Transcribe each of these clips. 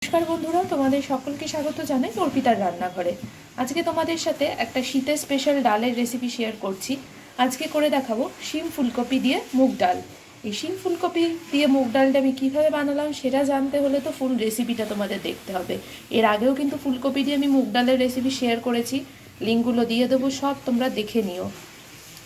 নমস্কার বন্ধুরা, তোমাদের সকলকে স্বাগত জানাই অর্পিতার রান্নাঘরে। আজকে তোমাদের সাথে একটা শীতের স্পেশাল ডালের রেসিপি শেয়ার করছি। আজকে করে দেখাবো শিম ফুলকপি দিয়ে মুগ ডাল। এই শিম ফুলকপি দিয়ে মুগ ডালটা আমি কীভাবে বানালাম সেটা জানতে হলে তো ফুল রেসিপিটা তোমাদের দেখতে হবে। এর আগেও কিন্তু ফুলকপি দিয়ে আমি মুগ ডালের রেসিপি শেয়ার করেছি, লিঙ্কগুলো দিয়ে দেবো, সব তোমরা দেখে নিও।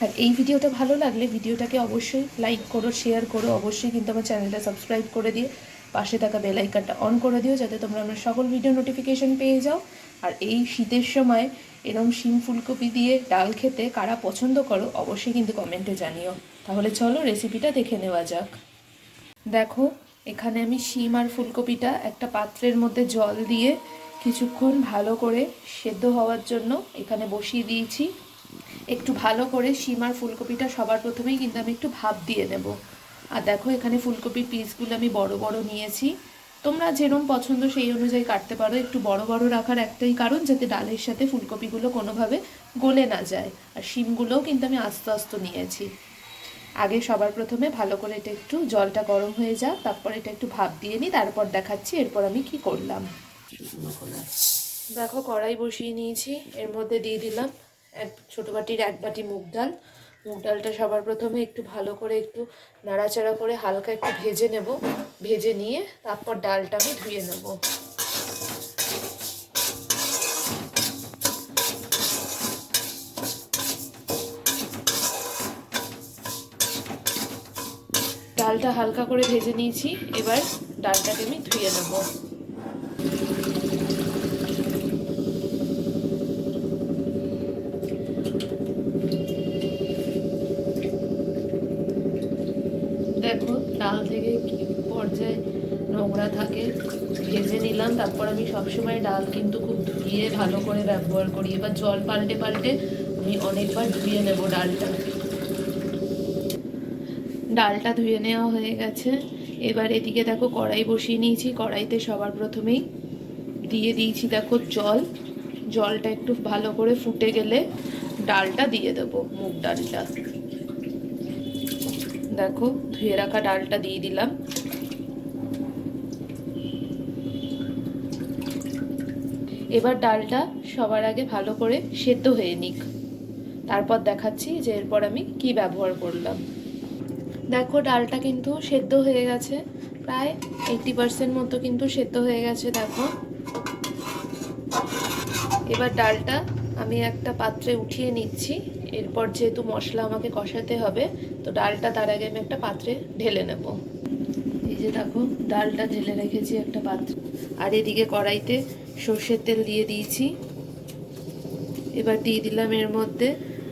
আর এই ভিডিওটা ভালো লাগলে ভিডিওটাকে অবশ্যই লাইক করো, শেয়ার করো, অবশ্যই কিন্তু আমার চ্যানেলটা সাবস্ক্রাইব করে দিয়ে পাশে থাকা বেল আইকনটা অন করে দিও, যাতে তোমরা আমার সকল ভিডিও নোটিফিকেশন পেয়ে যাও। আর এই শীতের সময় এরকম শিম ফুলকপি দিয়ে ডাল খেতে কারা পছন্দ করো অবশ্যই কিন্তু কমেন্টে জানিও। তাহলে চলো রেসিপিটা দেখে নেওয়া যাক। দেখো, এখানে আমি শিম আর ফুলকপিটা একটা পাত্রের মধ্যে জল দিয়ে কিছুক্ষণ ভালো করে সেদ্ধ হওয়ার জন্য এখানে বসিয়ে দিয়েছি। একটু ভালো করে শিম আর ফুলকপিটা সবার প্রথমেই কিন্তু আমি একটু ভাপ দিয়ে নেব। আর দেখো, এখানে ফুলকপির পিসগুলো আমি বড় বড় নিয়েছি। তোমরা যেরকম পছন্দ সেই অনুযায়ী কাটতে পারো। একটু বড় বড় রাখার একটাই কারণ, যাতে ডালের সাথে ফুলকপিগুলো কোনোভাবে গলে না যায়। আর শিমগুলোও কিন্তু আমি আস্তে আস্তে নিয়েছি। আগে সবার প্রথমে ভালো করে এটা একটু জলটা গরম হয়ে যাক, তারপর এটা একটু ভাপ দিয়ে নিই, তারপর দেখাচ্ছি এরপর আমি কি করলাম। দেখো, কড়াই বসিয়ে নিয়েছি, এর মধ্যে দিয়ে দিলাম ছোটো বাটির 1 বাটি মুগ ডাল। মুগ ডালটা সবার প্রথমে একটু ভালো করে একটু নাড়াচাড়া করে হালকা একটু ভেজে নেব। ভেজে নিয়ে তারপর ডালটা আমি ধুয়ে নেব। ডালটা হালকা করে ভেজে নিয়েছি, এবার ডালটাকে আমি ধুয়ে নেব। দেখো, ডাল থেকে কি পর্যায়ে নোংরা থাকে ভেজে নিলাম। তারপর আমি সবসময় ডাল কিন্তু খুব ধুয়ে ভালো করে ব্যবহার করি। এবার জল পাল্টে পাল্টে আমি অনেকবার ধুয়ে নেব ডালটা। ডালটা ধুয়ে নেওয়া হয়ে গেছে। এবার এদিকে দেখো কড়াই বসিয়ে নিয়েছি। কড়াইতে সবার প্রথমেই দিয়ে দিয়েছি দেখো জল। জলটা একটু ভালো করে ফুটে গেলে ডালটা দিয়ে দেবো, মুগ ডালটা। দেখো, ধুয়ে রাখা ডালটা দিয়ে দিলাম। এবার ডালটা সবার আগে ভালো করে সেদ্ধ হয়ে নিক, তারপর দেখাচ্ছি যে এরপর আমি কি ব্যবহার করলাম। দেখো, ডালটা কিন্তু সেদ্ধ হয়ে গেছে, প্রায় 80% মতো কিন্তু সেদ্ধ হয়ে গেছে। দেখো, এবার ডালটা আমি একটা পাত্রে উঠিয়ে নিচ্ছি। এরপর যেহেতু মশলা আমাকে কষাতে হবে, তো ডালটা তার আগে আমি একটা পাত্রে ঢেলে নেব। এই যে দেখো, ডালটা ঢেলে রেখেছি একটা পাত্রে। আর এদিকে কড়াইতে সর্ষের তেল দিয়ে দিয়েছি। এবার দিয়ে দিলাম এর মধ্যে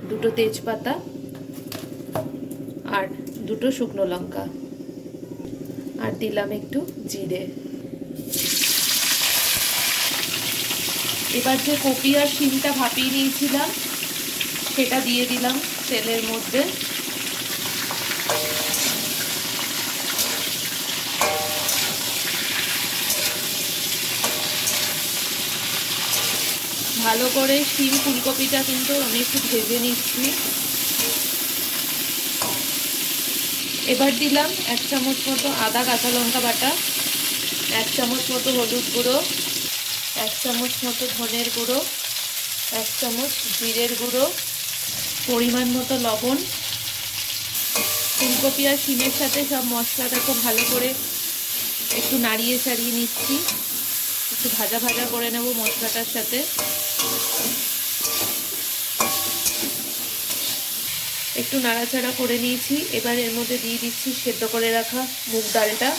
2টো তেজপাতা আর 2টো শুকনো লঙ্কা, আর দিলাম একটু জিরে। এবার যে কপি আর শিমটা ভাপিয়ে নিয়েছিলাম সেটা দিয়ে দিলাম তেলের মধ্যে। ভালো করে শিম ফুলকপিটা কিন্তু আমি একটু ভেজে নিচ্ছি। এবার দিলাম 1 চামচ মতো আদা কাঁচা লঙ্কা বাটা, 1 চামচ মতো হলুদ গুঁড়ো, 1 চামচ মতো ধনের গুঁড়ো, 1 চামচ জিরের গুঁড়ো, পরিমাণ মতো লবণ। ফুলকপি আর শিমের সাথে সব মশলাটা খুব ভালো করে একটু নাড়িয়ে চাড়িয়ে নিচ্ছি। একটু ভাজা ভাজা করে নেব মশলাটার সাথে। একটু নাড়াচাড়া করে নিয়েছি। এবার এর মধ্যে দিয়ে দিচ্ছি সেদ্ধ করে রাখা মুগ ডালটা।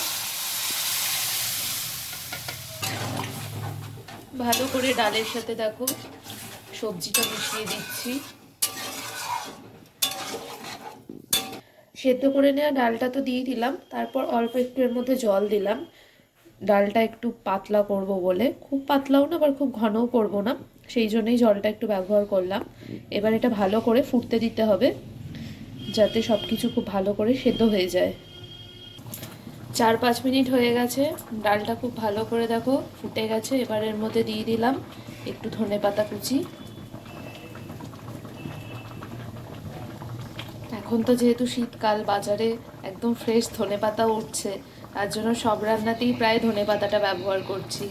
ভালো করে ডালের সাথে দেখো সবজিটা মিশিয়ে দিচ্ছি। সেদ্ধ করে নেওয়া ডালটা তো দিয়ে দিলাম, তারপর অল্প একটু এর মধ্যে জল দিলাম। ডালটা একটু পাতলা করব বলে, খুব পাতলাও না আবার খুব ঘনও করব না, সেই জন্যই জলটা একটু ব্যবহার করলাম। এবার এটা ভালো করে ফুটতে দিতে হবে, যাতে সব কিছু খুব ভালো করে সেদ্ধ হয়ে যায়। 4-5 মিনিট হয়ে গেছে, ডালটা খুব ভালো করে দেখো ফুটে গেছে। এবার এর মধ্যে দিয়ে দিলাম একটু ধনেপাতা কুচি। এখন তো যেহেতু শীতকাল, বাজারে একদম ফ্রেশ ধনেপাতা উঠছে, তার জন্য সব রান্নাতেই প্রায় ধনেপাতাটা ব্যবহার করছি।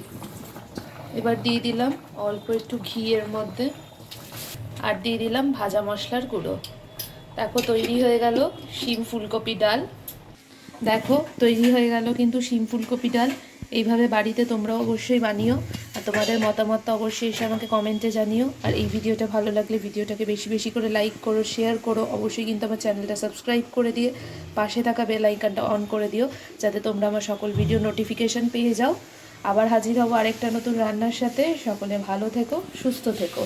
এবার দিয়ে দিলাম অল্প একটু ঘিয়ের মধ্যে, আর দিয়ে দিলাম ভাজা মশলার গুঁড়ো। দেখো তৈরি হয়ে গেল শিম ফুলকপি ডাল। দেখো তৈরি হয়ে গেল কিন্তু শিম ফুলকপি ডাল। এইভাবে বাড়িতে তোমরাও অবশ্যই বানিও, আর তোমাদের মতামতটা অবশ্যই এসে আমাকে কমেন্টে জানিও। আর এই ভিডিওটা ভালো লাগলে ভিডিওটাকে বেশি বেশি করে লাইক করো, শেয়ার করো। অবশ্যই কিন্তু আমার চ্যানেলটা সাবস্ক্রাইব করে দিয়ে পাশে থাকা বেল আইকনটা অন করে দিও, যাতে তোমরা আমার সকল ভিডিও নোটিফিকেশান পেয়ে যাও। আবার হাজির হবো আরেকটা নতুন রান্নার সাথে। সকলে ভালো থেকো, সুস্থ থেকো।